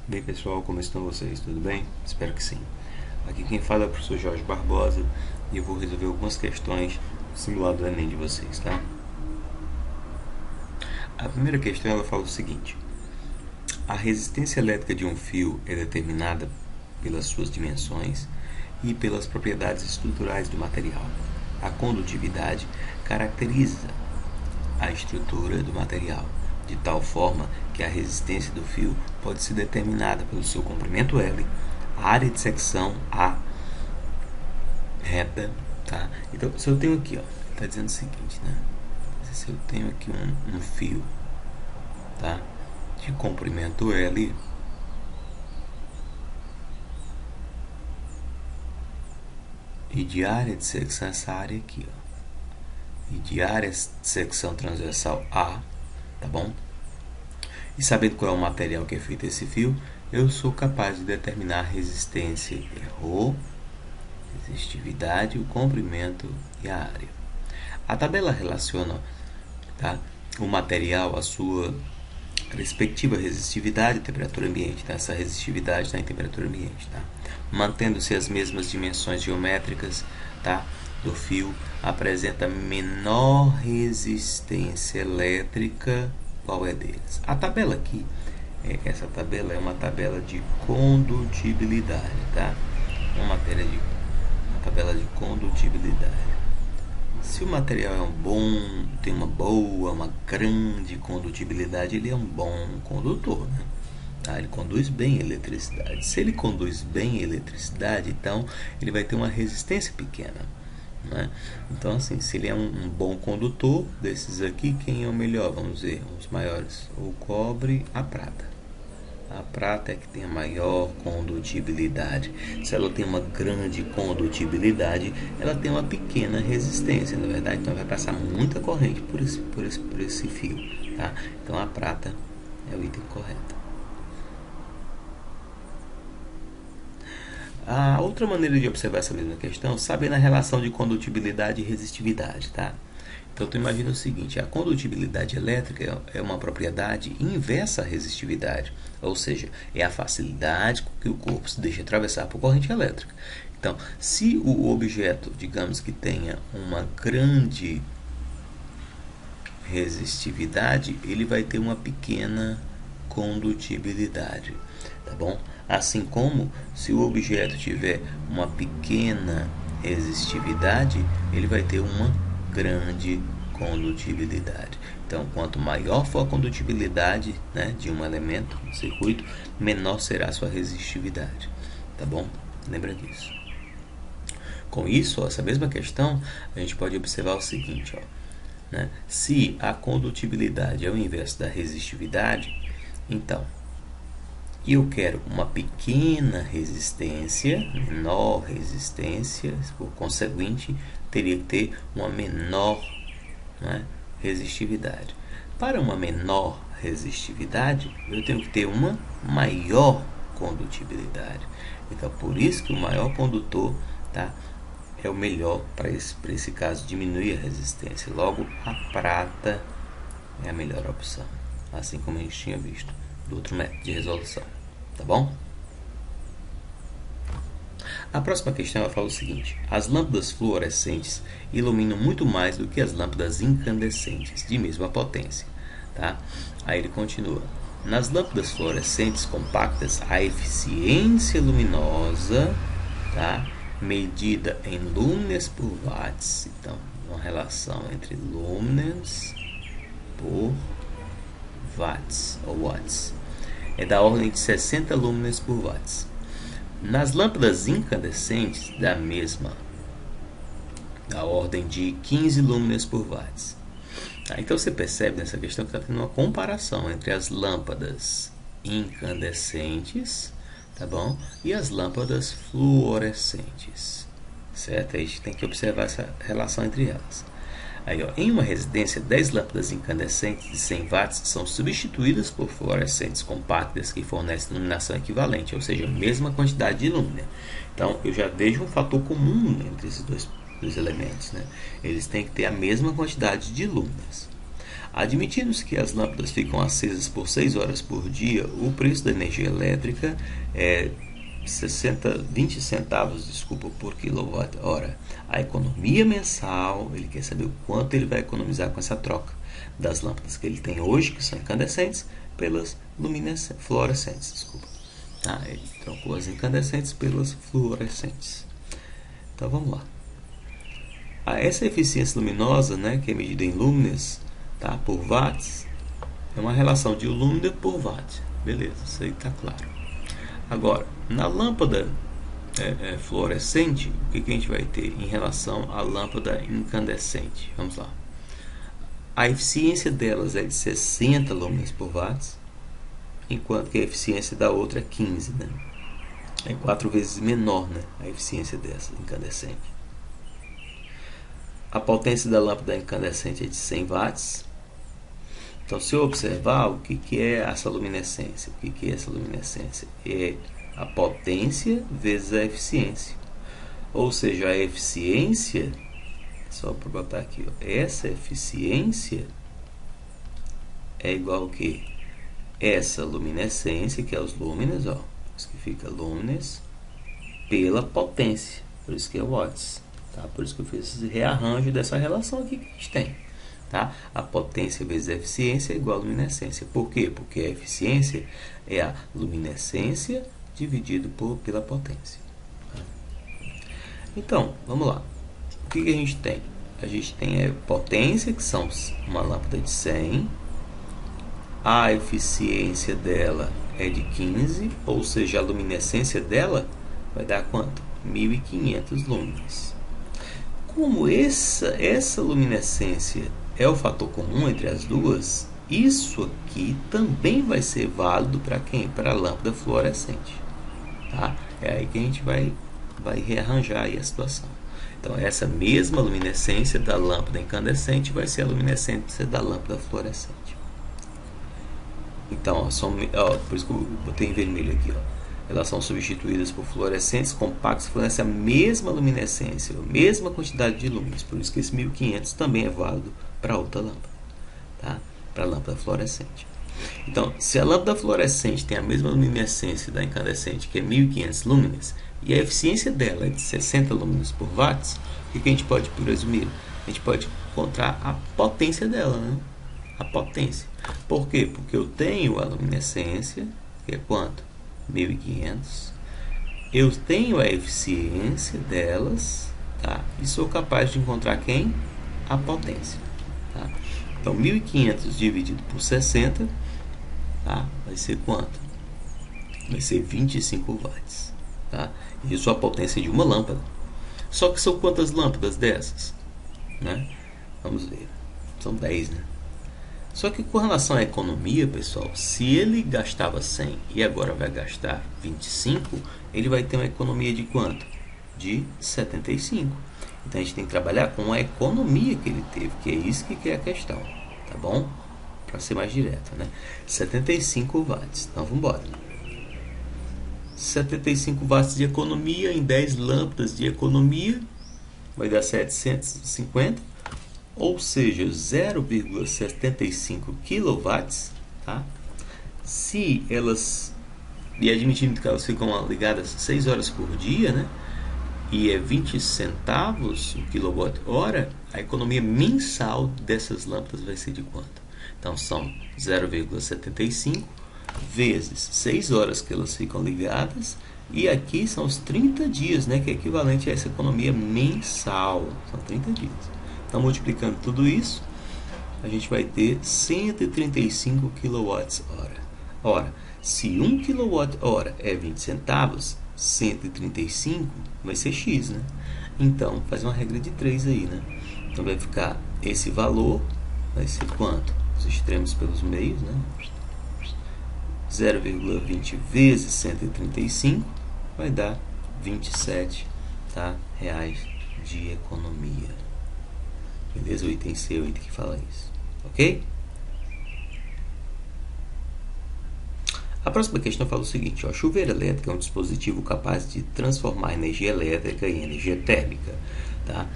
Bem pessoal, como estão vocês? Tudo bem? Espero que sim. Aqui quem fala é o professor Jorge Barbosa e eu vou resolver algumas questões do simulado do Enem de vocês, tá? A primeira questão ela fala o seguinte: a resistência elétrica de um fio é determinada pelas suas dimensões e pelas propriedades estruturais do material. A condutividade caracteriza a estrutura do material, de tal forma que a resistência do fio pode ser determinada pelo seu comprimento L, a área de secção A reta, tá? Então, se eu tenho aqui, ó, está dizendo o seguinte, né? Se eu tenho aqui um fio, tá? De comprimento L, e de área de secção, essa área aqui, ó, e de área de secção transversal A, tá bom? E sabendo qual é o material que é feito esse fio, eu sou capaz de determinar a resistência, errou, resistividade, o comprimento e a área. A tabela relaciona, tá, o material à sua respectiva resistividade e temperatura ambiente, tá? Essa resistividade está em temperatura ambiente, tá? Mantendo-se as mesmas dimensões geométricas, tá, do fio, apresenta menor resistência elétrica. Qual é deles? A tabela aqui, essa tabela é uma tabela de condutibilidade, tá? Uma tabela de condutibilidade. Se o material é tem uma grande condutibilidade, ele é um bom condutor, né? Ele conduz bem eletricidade. Se ele conduz bem eletricidade, então ele vai ter uma resistência pequena, né? Então, assim, se ele é um bom condutor, desses aqui, quem é o melhor? Vamos ver, os maiores: o cobre, a prata. A prata é que tem a maior condutibilidade. Se ela tem uma grande condutibilidade, ela tem uma pequena resistência, na verdade. Então vai passar muita corrente por esse fio, tá? Então a prata é o item correto. A outra maneira de observar essa mesma questão, sabendo a relação de condutibilidade e resistividade, tá? Então tu imagina o seguinte: a condutibilidade elétrica é uma propriedade inversa à resistividade, ou seja, é a facilidade com que o corpo se deixa atravessar por corrente elétrica. Então, se o objeto, digamos que tenha uma grande resistividade, ele vai ter uma pequena condutibilidade, tá bom? Assim como se o objeto tiver uma pequena resistividade, ele vai ter uma grande condutibilidade. Então, quanto maior for a condutibilidade, né, de um elemento, um circuito, menor será a sua resistividade, tá bom? Lembra disso. Com isso, essa mesma questão, a gente pode observar o seguinte, ó, né? Se a condutibilidade é o inverso da resistividade, então eu quero uma pequena resistência, menor resistência, por conseguinte, teria que ter uma menor, né, resistividade. Para uma menor resistividade, eu tenho que ter uma maior condutibilidade. Então, por isso que o maior condutor, tá, é o melhor para esse caso, diminuir a resistência. Logo, a prata é a melhor opção, assim como a gente tinha visto do outro método de resolução, tá bom? A próxima questão ela fala o seguinte: as lâmpadas fluorescentes iluminam muito mais do que as lâmpadas incandescentes de mesma potência, tá? Aí ele continua: nas lâmpadas fluorescentes compactas, a eficiência luminosa, tá, medida em lúmenes por watts. Então, uma relação entre lúmenes por watts ou watts é da ordem de 60 lúmenes por watts. Nas lâmpadas incandescentes, da ordem de 15 lúmenes por watts. Tá? Então você percebe nessa questão que está tendo uma comparação entre as lâmpadas incandescentes, tá bom, e as lâmpadas fluorescentes, certo? A gente tem que observar essa relação entre elas. Aí, ó, em uma residência, 10 lâmpadas incandescentes de 100 watts são substituídas por fluorescentes compactas que fornecem iluminação equivalente, ou seja, a mesma quantidade de lúmina. Então, eu já vejo um fator comum entre esses dois elementos, né? Eles têm que ter a mesma quantidade de lúminas. Admitindo-se que as lâmpadas ficam acesas por 6 horas por dia, o preço da energia elétrica é 20 centavos, desculpa, por quilowatt-hora. A economia mensal, ele quer saber o quanto ele vai economizar com essa troca das lâmpadas que ele tem hoje, que são incandescentes, pelas fluorescentes, desculpa. Tá, ele trocou as incandescentes pelas fluorescentes. Então vamos lá. Essa eficiência luminosa, né, que é medida em lumens, tá, por watts, é uma relação de lúmina por watt. Beleza, isso aí está claro. Agora, na lâmpada fluorescente, o que a gente vai ter em relação à lâmpada incandescente? Vamos lá. A eficiência delas é de 60 lumens por watts, enquanto que a eficiência da outra é 15, né? É 4 vezes menor, né, a eficiência dessa incandescente. A potência da lâmpada incandescente é de 100 watts. Então, se eu observar o que é essa luminescência, o que é essa luminescência? É a potência vezes a eficiência. Ou seja, a eficiência, só para botar aqui, ó, essa eficiência é igual ao que? Essa luminescência, que é os lúmenes, ó, isso que fica lúmenes, pela potência, por isso que é watts. Tá? Por isso que eu fiz esse rearranjo dessa relação aqui que a gente tem. Tá? A potência vezes a eficiência é igual a luminescência. Por quê? Porque a eficiência é a luminescência dividido pela potência. Tá? Então, vamos lá. O que a gente tem? A gente tem a potência, que são uma lâmpada de 100. A eficiência dela é de 15, ou seja, a luminescência dela vai dar quanto? 1500 lumens. Como essa luminescência é o fator comum entre as duas, isso aqui também vai ser válido para quem? Para a lâmpada fluorescente. Tá? É aí que a gente vai rearranjar aí a situação. Então, essa mesma luminescência da lâmpada incandescente vai ser a luminescência da lâmpada fluorescente. Então, por isso que eu botei em vermelho aqui, ó. Elas são substituídas por fluorescentes compactos que fornecem a mesma luminescência, a mesma quantidade de lúmenes. Por isso que esse 1500 também é válido para outra lâmpada, tá? Para a lâmpada fluorescente. Então, se a lâmpada fluorescente tem a mesma luminescência da incandescente, que é 1500 lúmenes, e a eficiência dela é de 60 lúmenes por watts, o que a gente pode presumir? A gente pode encontrar a potência dela, né? A potência. Por quê? Porque eu tenho a luminescência, que é quanto? 1500. Eu tenho a eficiência delas, tá? E sou capaz de encontrar quem? A potência, tá? Então, 1500 dividido por 60, tá? Vai ser quanto? Vai ser 25 watts, tá? Isso é a potência de uma lâmpada. Só que são quantas lâmpadas dessas? Né? Vamos ver. São 10, né? Só que com relação à economia, pessoal, se ele gastava 100 e agora vai gastar 25, ele vai ter uma economia de quanto? De 75. Então a gente tem que trabalhar com a economia que ele teve, que é isso que é a questão, tá bom? Para ser mais direto, né? 75 watts. Então vamos embora. 75 watts de economia em 10 lâmpadas de economia vai dar 750. Ou seja, 0,75 kW, tá? Se elas, e admitindo que elas ficam ligadas 6 horas por dia, né? E é 20 centavos o quilowatt-hora, a economia mensal dessas lâmpadas vai ser de quanto? Então, são 0,75 vezes 6 horas que elas ficam ligadas, e aqui são os 30 dias, né? Que é equivalente a essa economia mensal, são 30 dias. Então, multiplicando tudo isso, a gente vai ter 135 kWh. Ora, se 1 kWh é 20 centavos, 135 vai ser X, né? Então, faz uma regra de 3 aí, né? Então, vai ficar esse valor, vai ser quanto? Os extremos pelos meios, né? 0,20 vezes 135 vai dar 27, tá? Reais de economia. Beleza? O item C é o item que fala isso. Ok? A próxima questão fala o seguinte, ó, chuveiro elétrico é um dispositivo capaz de transformar energia elétrica em energia térmica. Tá?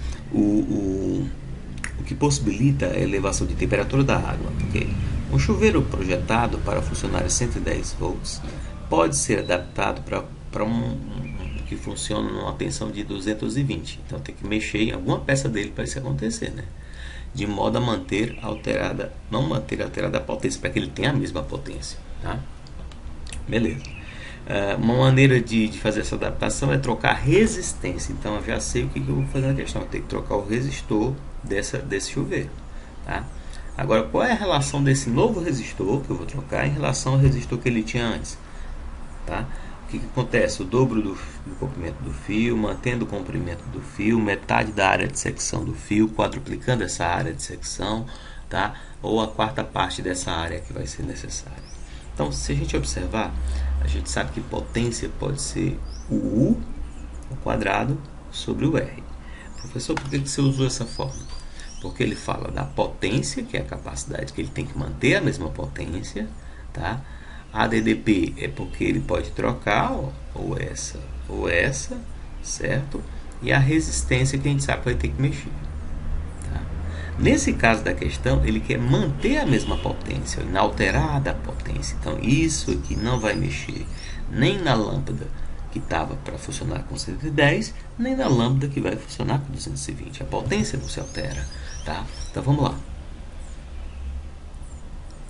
o que possibilita a elevação de temperatura da água, porque um chuveiro projetado para funcionar a 110 volts pode ser adaptado para que funciona numa tensão de 220. Então tem que mexer em alguma peça dele para isso acontecer, né? De modo a manter alterada, não manter alterada a potência, para que ele tenha a mesma potência, tá? Beleza. Uma maneira de fazer essa adaptação é trocar a resistência. Então eu já sei o que eu vou fazer na questão. Eu tenho que trocar o resistor desse chuveiro, tá? Agora, qual é a relação desse novo resistor que eu vou trocar em relação ao resistor que ele tinha antes, tá? O que acontece? O dobro do comprimento do fio, mantendo o comprimento do fio, metade da área de secção do fio, quadruplicando essa área de secção, tá? Ou a quarta parte dessa área que vai ser necessária. Então, se a gente observar, a gente sabe que potência pode ser o U ao quadrado sobre o R. Professor, por que você usou essa fórmula? Porque ele fala da potência, que é a capacidade que ele tem que manter a mesma potência, tá? A DDP é porque ele pode trocar ou essa, certo? E a resistência que a gente sabe que vai ter que mexer. Tá? Nesse caso da questão, ele quer manter a mesma potência, inalterada a potência. Então, isso aqui não vai mexer nem na lâmpada que estava para funcionar com 110, nem na lâmpada que vai funcionar com 220. A potência não se altera, tá? Então, vamos lá.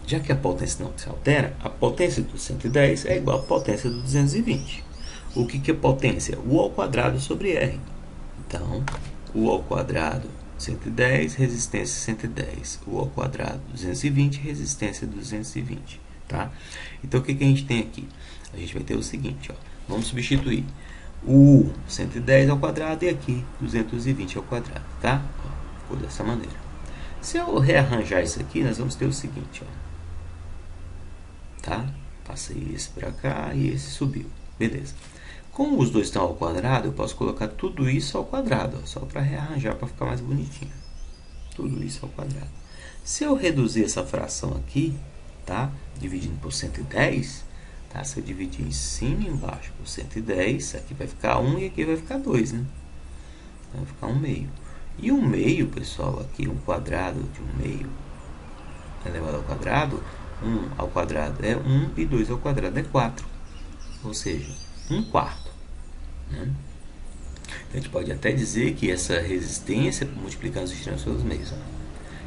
Já que a potência não se altera, a potência do 110 é igual à potência do 220. O que é potência? U ao quadrado sobre R. Então, U ao quadrado 110, resistência 110. U ao quadrado 220, resistência 220. Tá? Então, o que a gente tem aqui? A gente vai ter o seguinte, ó. Vamos substituir o U 110 ao quadrado e aqui 220 ao quadrado. Tá? Ó, ficou dessa maneira. Se eu rearranjar isso aqui, nós vamos ter o seguinte, ó. Tá? Passei esse para cá e esse subiu. Beleza. Como os dois estão ao quadrado, eu posso colocar tudo isso ao quadrado, ó, só para rearranjar, para ficar mais bonitinho. Tudo isso ao quadrado. Se eu reduzir essa fração aqui, tá? Dividindo por 110, tá? Se eu dividir em cima e embaixo por 110, aqui vai ficar 1 e aqui vai ficar 2, né? Vai ficar 1 meio. E 1 meio, pessoal, aqui um quadrado de 1 meio elevado ao quadrado, 1 ao quadrado é 1 e 2 ao quadrado é 4. Ou seja, 1/4. Né? Então, a gente pode até dizer que essa resistência, multiplicando os extremos pelos meios, ó,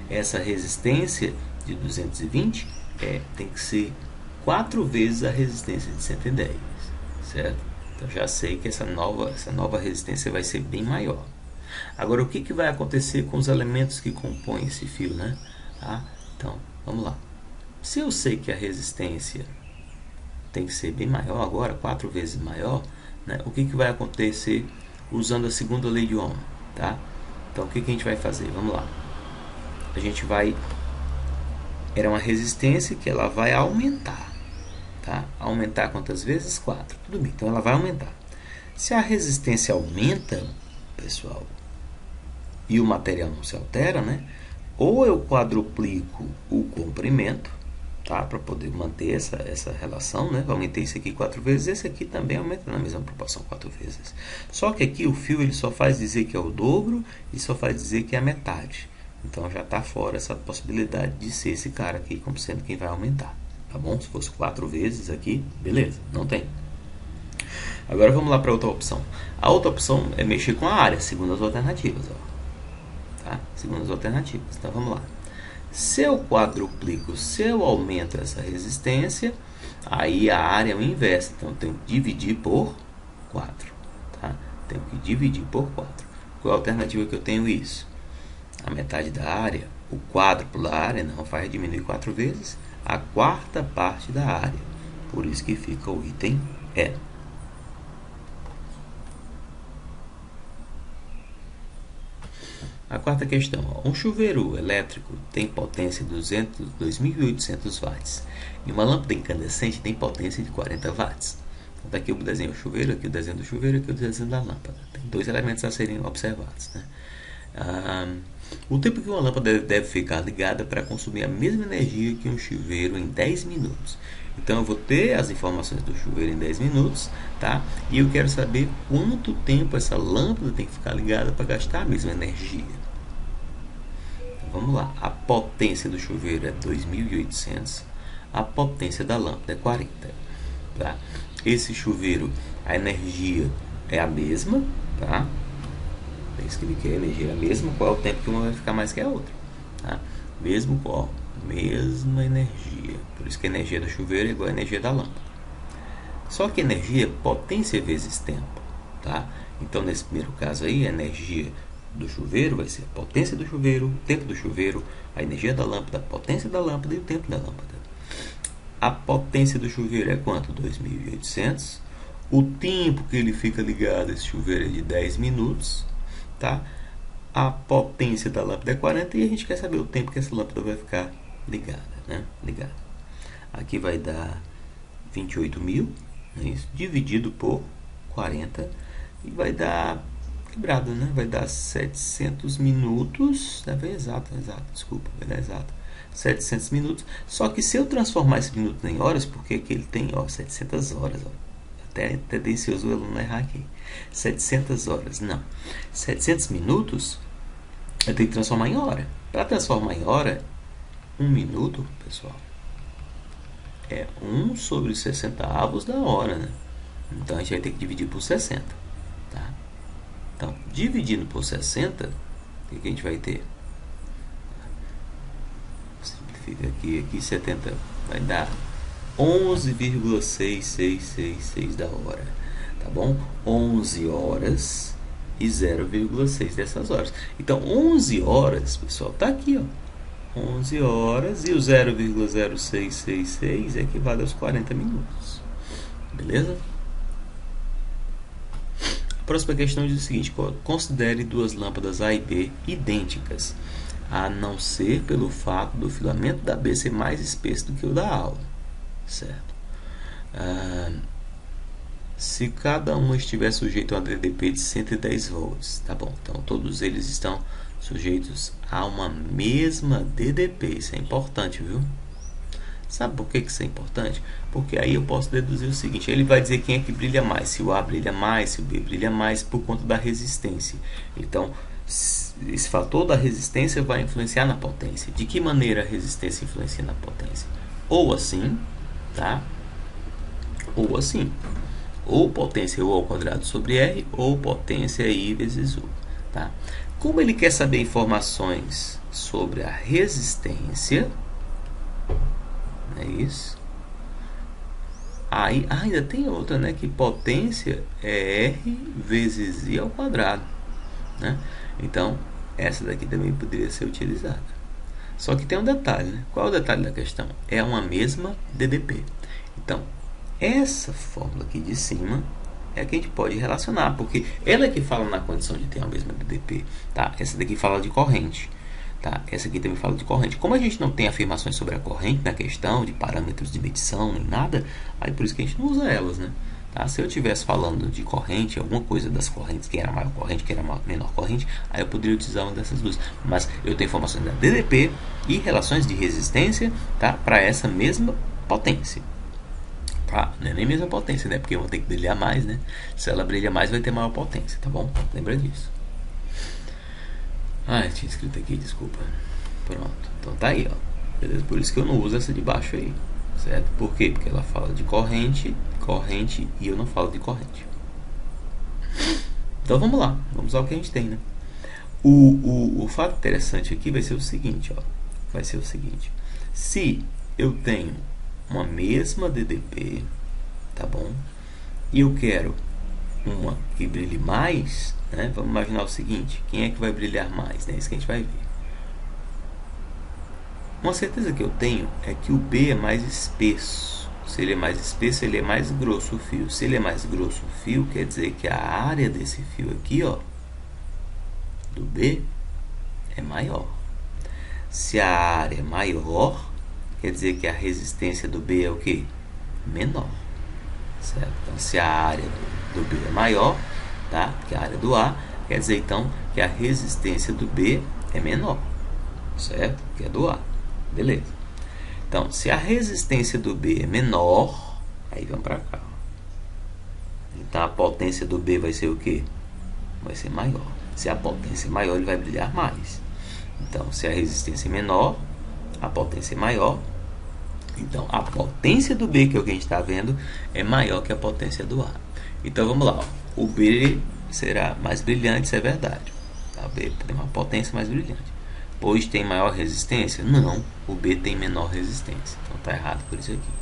essa resistência de 220 tem que ser 4 vezes a resistência de 110. Certo? Então, já sei que essa nova resistência vai ser bem maior. Agora, o que vai acontecer com os elementos que compõem esse fio? Né? Tá? Então, vamos lá. Se eu sei que a resistência tem que ser bem maior agora, 4 vezes maior, né? O que vai acontecer usando a segunda lei de Ohm? Tá? Então, o que a gente vai fazer? Vamos lá. A gente vai... Era uma resistência que ela vai aumentar. Tá? Aumentar quantas vezes? 4. Tudo bem, então ela vai aumentar. Se a resistência aumenta, pessoal, e o material não se altera, né? Ou eu quadruplico o comprimento, tá? Para poder manter essa relação, né? Aumentei esse aqui 4 vezes, esse aqui também aumenta na mesma proporção 4 vezes. Só que aqui o fio ele só faz dizer que é o dobro e só faz dizer que é a metade. Então já está fora essa possibilidade de ser esse cara aqui como sendo quem vai aumentar. Tá bom? Se fosse 4 vezes aqui, beleza, não tem. Agora vamos lá para outra opção. A outra opção é mexer com a área, segundo as alternativas. Ó. Tá? Segundo as alternativas. Então vamos lá. Se eu quadruplico, se eu aumento essa resistência, aí a área é o inverso. Então eu tenho que dividir por 4. Tá? Tenho que dividir por 4. Qual é a alternativa que eu tenho isso? A metade da área, o quádruplo da área, não faz diminuir 4 vezes, a quarta parte da área. Por isso que fica o item E. A quarta questão. Um chuveiro elétrico tem potência de 2.800 watts e uma lâmpada incandescente tem potência de 40 watts. Então, tá aqui o desenho do chuveiro, aqui o desenho do chuveiro, aqui o desenho da lâmpada. Tem 2 elementos a serem observados. Né? O tempo que uma lâmpada deve ficar ligada para consumir a mesma energia que um chuveiro em 10 minutos. Então, eu vou ter as informações do chuveiro em 10 minutos, tá? E eu quero saber quanto tempo essa lâmpada tem que ficar ligada para gastar a mesma energia. vamos lá. A potência do chuveiro é 2.800. A potência da lâmpada é 40. Tá? Esse chuveiro, a energia é a mesma. Tá? É isso que ele quer, a energia é a mesma. Qual é o tempo que uma vai ficar mais que a outra? Tá? Mesmo qual? Mesma energia. Por isso que a energia do chuveiro é igual à energia da lâmpada. Só que energia é potência vezes tempo. Tá? Então, nesse primeiro caso aí, a energia do chuveiro vai ser a potência do chuveiro, o tempo do chuveiro, a energia da lâmpada, a potência da lâmpada e o tempo da lâmpada. A potência do chuveiro é quanto? 2.800. O tempo que ele fica ligado, esse chuveiro, é de 10 minutos. Tá? A potência da lâmpada é 40 e a gente quer saber o tempo que essa lâmpada vai ficar ligada. Né? Ligada. Aqui vai dar 28.000, né? Isso, dividido por 40 e vai dar quebrado, né? Vai dar 700 minutos, né? Vai exato, desculpa, vai dar exato 700 minutos. Só que se eu transformar esse minuto em horas, porque aqui ele tem 700 horas, até é tendencioso o aluno errar aqui, 700 horas, não, 700 minutos eu tenho que transformar em hora. Para transformar em hora, 1 minuto, pessoal, é 1 sobre 60 avos da hora, né? Então a gente vai ter que dividir por 60. Tá? Então, dividindo por 60, o que a gente vai ter? Simplifica aqui 70 vai dar 11,6666 da hora. Tá bom? 11 horas e 0,6 dessas horas. Então, 11 horas, pessoal, tá aqui, ó. 11 horas e o 0,0666 equivale aos 40 minutos. Beleza? A próxima questão diz o seguinte: considere duas lâmpadas A e B idênticas, a não ser pelo fato do filamento da B ser mais espesso do que o da A. Certo? Se cada uma estiver sujeito a um DDP de 110 volts, tá bom? Então todos eles estão sujeitos a uma mesma DDP. Isso é importante, viu? Sabe por que isso é importante? Porque aí eu posso deduzir o seguinte: ele vai dizer quem é que brilha mais, se o A brilha mais, se o B brilha mais, por conta da resistência. Então, esse fator da resistência vai influenciar na potência. De que maneira a resistência influencia na potência? Ou assim, tá? Ou assim. Ou potência U ao quadrado sobre R, ou potência I vezes U. Tá? Como ele quer saber informações sobre a resistência, é isso. Aí ainda tem outra, né? Que potência é R vezes I ao quadrado, né? Então, essa daqui também poderia ser utilizada. Só que tem um detalhe, né? Qual é o detalhe da questão? É uma mesma DDP. Então, essa fórmula aqui de cima é a que a gente pode relacionar, porque ela é que fala na condição de ter a mesma DDP, tá? Essa daqui fala de corrente, tá? Essa aqui também fala de corrente. Como a gente não tem afirmações sobre a corrente na questão, de parâmetros de medição, nem nada, aí por isso que a gente não usa elas, né? Tá? Se eu estivesse falando de corrente, alguma coisa das correntes, que era maior corrente, que era menor corrente, aí eu poderia utilizar uma dessas duas. Mas eu tenho informações da DDP e relações de resistência, tá? Para essa mesma potência. Tá? Não é nem a mesma potência, né? Porque eu vou ter que brilhar mais, né? Se ela brilha mais, vai ter maior potência, tá bom? Lembra disso. Ah, eu tinha escrito aqui, desculpa. Pronto. Então tá aí, ó. Beleza? Por isso que eu não uso essa de baixo aí. Certo? Por quê? Porque ela fala de corrente, e eu não falo de corrente. Então vamos lá. Vamos ao que a gente tem, né? O fato interessante aqui vai ser o seguinte, ó. Vai ser o seguinte. Se eu tenho uma mesma DDP, tá bom? E eu quero uma que brilhe mais, né? Vamos imaginar o seguinte: quem é que vai brilhar mais, né? Isso que a gente vai ver. Uma certeza que eu tenho é que o B é mais espesso. Se ele é mais espesso, ele é mais grosso o fio. Se ele é mais grosso o fio, quer dizer que a área desse fio aqui, ó, do B, é maior. Se a área é maior, quer dizer que a resistência do B é o que? Menor. Certo? Então, se a área do B é maior, tá? Que a área do A, quer dizer então que a resistência do B é menor. Certo? Que é do A. Beleza. Então, se a resistência do B é menor, aí vamos para cá. Então, a potência do B vai ser o que? Vai ser maior. Se a potência é maior, ele vai brilhar mais. Então, se a resistência é menor, a potência é maior. Então, a potência do B, que é o que a gente está vendo, é maior que a potência do A. Então, vamos lá. Ó. O B será mais brilhante, isso é verdade. O B tem uma potência mais brilhante. Pois tem maior resistência? Não, o B tem menor resistência. Então, está errado por isso aqui.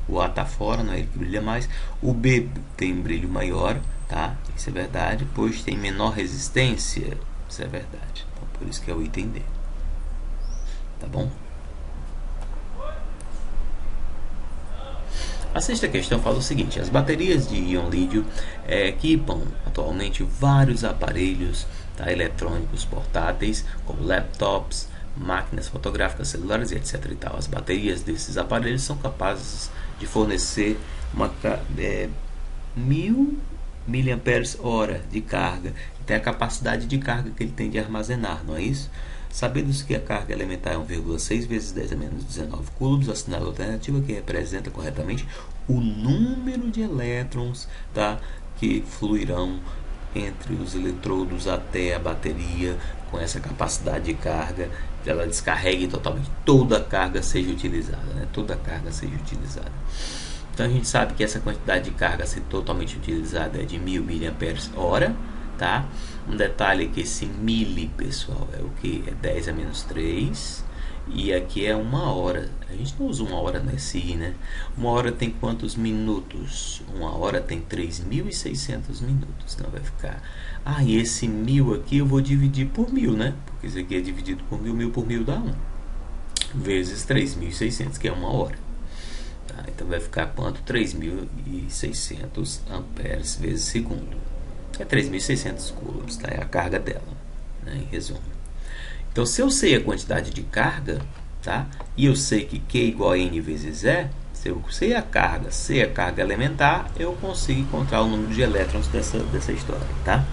O A está fora, não é ele que brilha mais. O B tem um brilho maior, tá? Isso é verdade. Pois tem menor resistência, isso é verdade. Então, por isso que é o item D. Tá bom? A sexta questão fala o seguinte: as baterias de íon lídio equipam atualmente vários aparelhos eletrônicos portáteis, como laptops, máquinas fotográficas celulares e etc. E tal. As baterias desses aparelhos são capazes de fornecer 1000 mAh de carga. Tem a capacidade de carga que ele tem de armazenar, não é isso? Sabendo-se que a carga elementar é 1,6 vezes 10 a menos 19 coulombs, assinala a alternativa que representa corretamente o número de elétrons, tá, que fluirão entre os eletrodos até a bateria com essa capacidade de carga, que ela descarregue totalmente, toda a carga seja utilizada, né? Toda a carga seja utilizada. Então a gente sabe que essa quantidade de carga a ser totalmente utilizada é de 1000 mAh, tá? Um detalhe é que esse mili, pessoal, é o que? É 10 a menos 3. E aqui é 1 hora. A gente não usa 1 hora nesse I, né? 1 hora tem quantos minutos? 1 hora tem 3.600 minutos. Então vai ficar... Ah, e esse 1000 aqui eu vou dividir por 1000, né? Porque isso aqui é dividido por 1000, 1000 por 1000 dá 1. Vezes 3.600, que é 1 hora. Tá? Então vai ficar quanto? 3.600 amperes vezes segundo. É 3.600 coulombs, tá? É a carga dela, né? Em resumo. Então, se eu sei a quantidade de carga, tá? E eu sei que Q igual a N vezes E, se eu sei a carga elementar, eu consigo encontrar o número de elétrons dessa história, tá?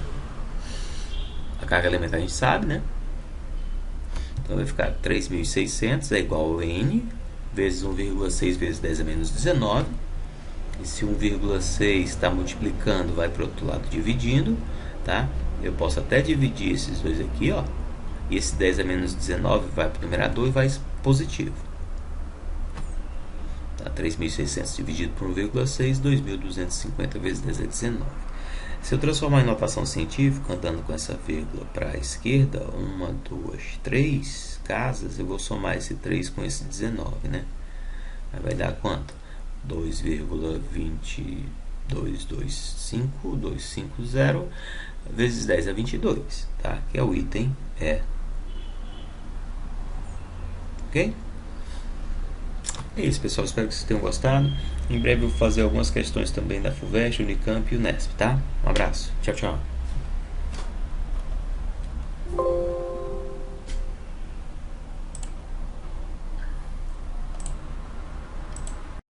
A carga elementar a gente sabe, né? Então, vai ficar 3.600 é igual a N vezes 1,6 vezes 10 a menos 19. E se 1,6 está multiplicando, vai para o outro lado dividindo, tá? Eu posso até dividir esses dois aqui, ó. E esse 10 a menos 19 vai para o numerador e vai positivo. Tá? 3.600 dividido por 1,6, 2.250 vezes 10 é 19. Se eu transformar em notação científica, andando com essa vírgula para a esquerda, 1, 2, 3 casas, eu vou somar esse 3 com esse 19, né? Aí vai dar quanto? 2,225 vezes 10 a 22, tá? Que é o item E. Ok? É isso, pessoal. Espero que vocês tenham gostado. Em breve eu vou fazer algumas questões também da FUVEST, Unicamp e Unesp, tá? Um abraço. Tchau, tchau.